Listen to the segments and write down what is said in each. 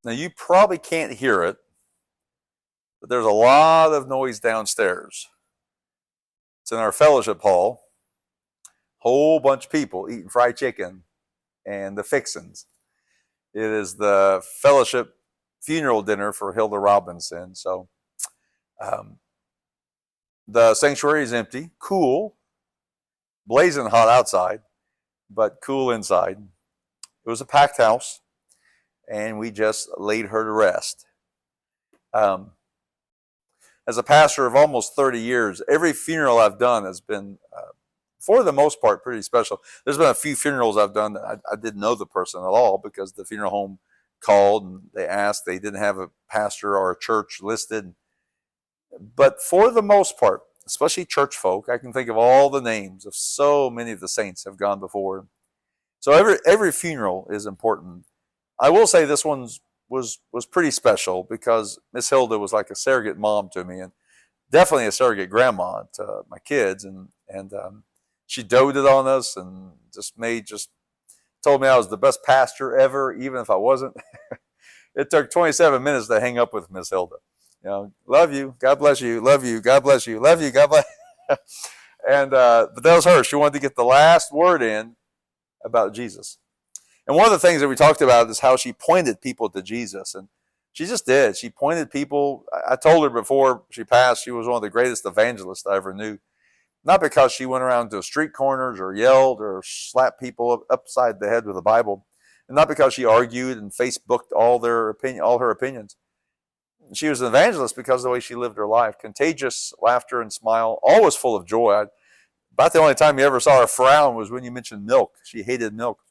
Now, you probably can't hear it, but there's a lot of noise downstairs. It's in our fellowship hall. Whole bunch of people eating fried chicken and the fixins. It is the fellowship funeral dinner for Hilda Robinson. So the sanctuary is empty, cool, blazing hot outside, but cool inside. It was a packed house, and we just laid her to rest. As a pastor of almost 30 years, every funeral I've done has been, for the most part, pretty special. There's been a few funerals I've done that I didn't know the person at all because the funeral home called and they asked. They didn't have a pastor or a church listed. But for the most part, especially church folk, I can think of all the names of so many of the saints have gone before. So every funeral is important. I will say this one's was pretty special because Miss Hilda was like a surrogate mom to me and definitely a surrogate grandma to my kids, and she doted on us and just told me I was the best pastor ever, even if I wasn't. It took 27 minutes to hang up with Miss Hilda. You know, love you, God bless you, love you, God bless you, love you, God bless. And but that was her. She wanted to get the last word in about Jesus. And one of the things that we talked about is how she pointed people to Jesus. And she just did. She pointed people. I told her before she passed, she was one of the greatest evangelists I ever knew. Not because she went around to street corners or yelled or slapped people upside the head with the Bible. And not because she argued and Facebooked all her opinions. She was an evangelist because of the way she lived her life. Contagious laughter and smile, always full of joy. About the only time you ever saw her frown was when you mentioned milk. She hated milk.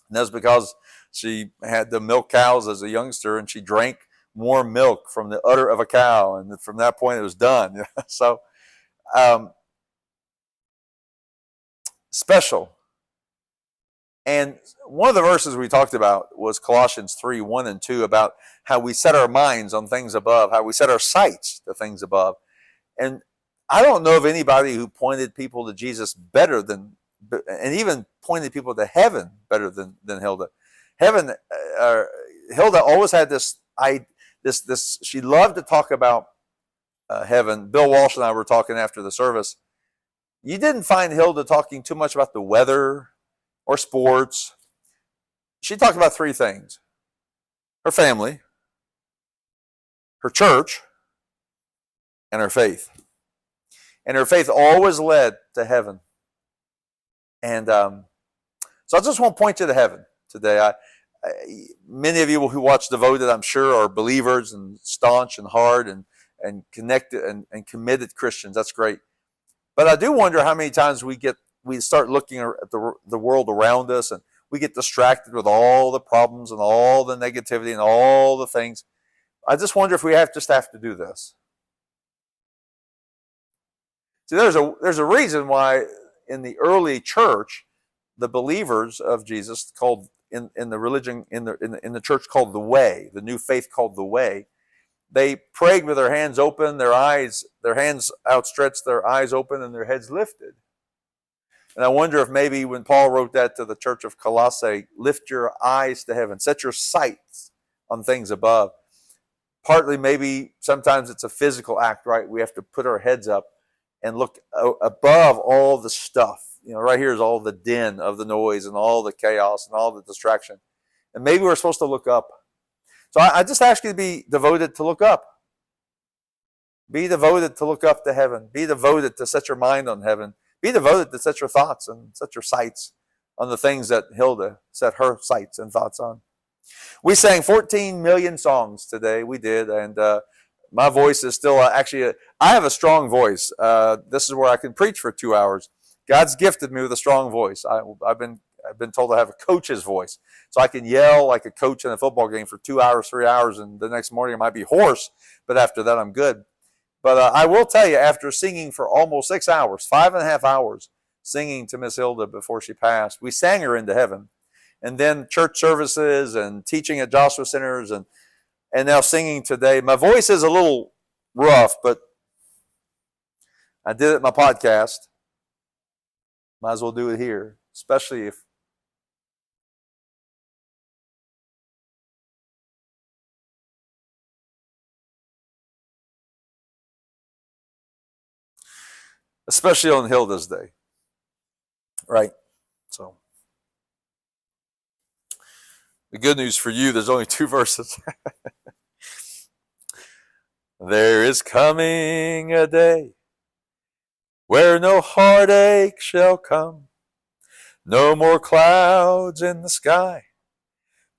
And that's because she had the milk cows as a youngster and she drank warm milk from the udder of a cow. And from that point, it was done. So, special. And one of the verses we talked about was Colossians 3:1 and 2, about how we set our minds on things above, how we set our sights to things above. And I don't know of anybody who pointed people to Jesus better than, and even pointed people to heaven better than Hilda. Hilda always had this. She loved to talk about heaven. Bill Walsh and I were talking after the service. You didn't find Hilda talking too much about the weather or sports. She talked about three things: her family, her church, and her faith. And her faith always led to heaven. And so I just want to point you to heaven today. Many of you who watch Devoted, I'm sure, are believers and staunch and hard and connected and committed Christians. That's great. But I do wonder how many times we start looking at the world around us and we get distracted with all the problems and all the negativity and all the things. I just wonder if we have to do this. See, there's a reason why in the early church, the believers of Jesus called in the religion in the church called the Way, the new faith called the Way, they prayed with their hands open, their hands outstretched, their eyes open, and their heads lifted. And I wonder if maybe when Paul wrote that to the church of Colossae, lift your eyes to heaven, set your sights on things above. Partly maybe sometimes it's a physical act, right? We have to put our heads up and look above all the stuff. You know, right here is all the din of the noise and all the chaos and all the distraction. And maybe we're supposed to look up. So I just ask you to be devoted to look up. Be devoted to look up to heaven. Be devoted to set your mind on heaven. Be devoted to set your thoughts and set your sights on the things that Hilda set her sights and thoughts on. We sang 14 million songs today. We did. And my voice is still I have a strong voice. This is where I can preach for 2 hours. God's gifted me with a strong voice. I've been told I have a coach's voice. So I can yell like a coach in a football game for 2 hours, 3 hours, and the next morning I might be hoarse, but after that I'm good. But I will tell you, after singing for almost 6 hours, 5.5 hours, singing to Miss Hilda before she passed, we sang her into heaven. And then church services and teaching at Joshua Centers and now singing today. My voice is a little rough, but I did it in my podcast. Might as well do it here, especially if especially on Hilda's day. Right? So, the good news for you, there's only 2 verses. There is coming a day where no heartache shall come, no more clouds in the sky,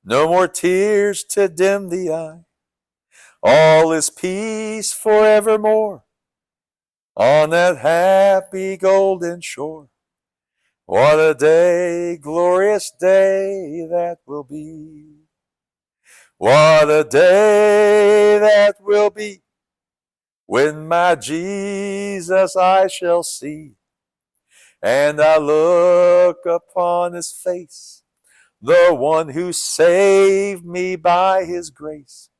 no more tears to dim the eye. All is peace forevermore on that happy golden shore. What a day, glorious day that will be. What a day that will be, when my Jesus I shall see, and I look upon his face, the one who saved me by his grace.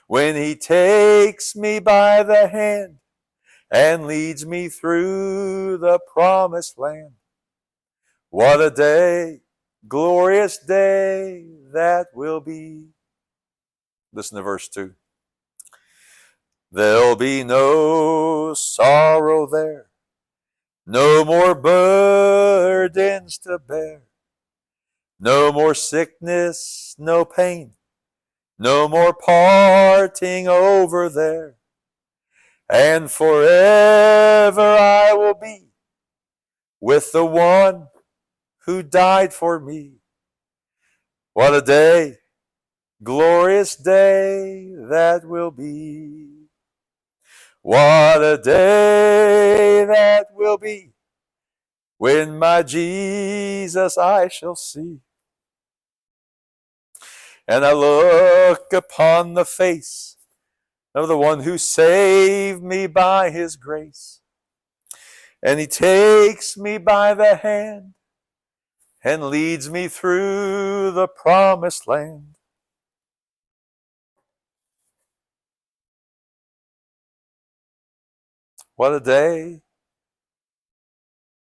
When he takes me by the hand and leads me through the promised land. What a day, glorious day that will be. Listen to verse 2. There'll be no sorrow there, no more burdens to bear, no more sickness, no pain, no more parting over there. And forever I will be with the one who died for me. What a day, glorious day that will be. What a day that will be, when my Jesus I shall see. And I look upon the face of the one who saved me by his grace. And he takes me by the hand and leads me through the promised land. What a day,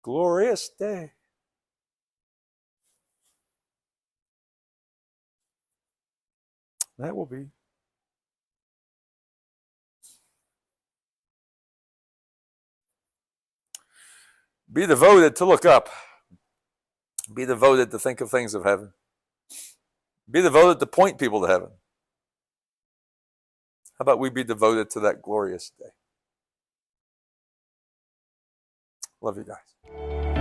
glorious day. That will be. Be devoted to look up. Be devoted to think of things of heaven. Be devoted to point people to heaven. How about we be devoted to that glorious day? Love you guys.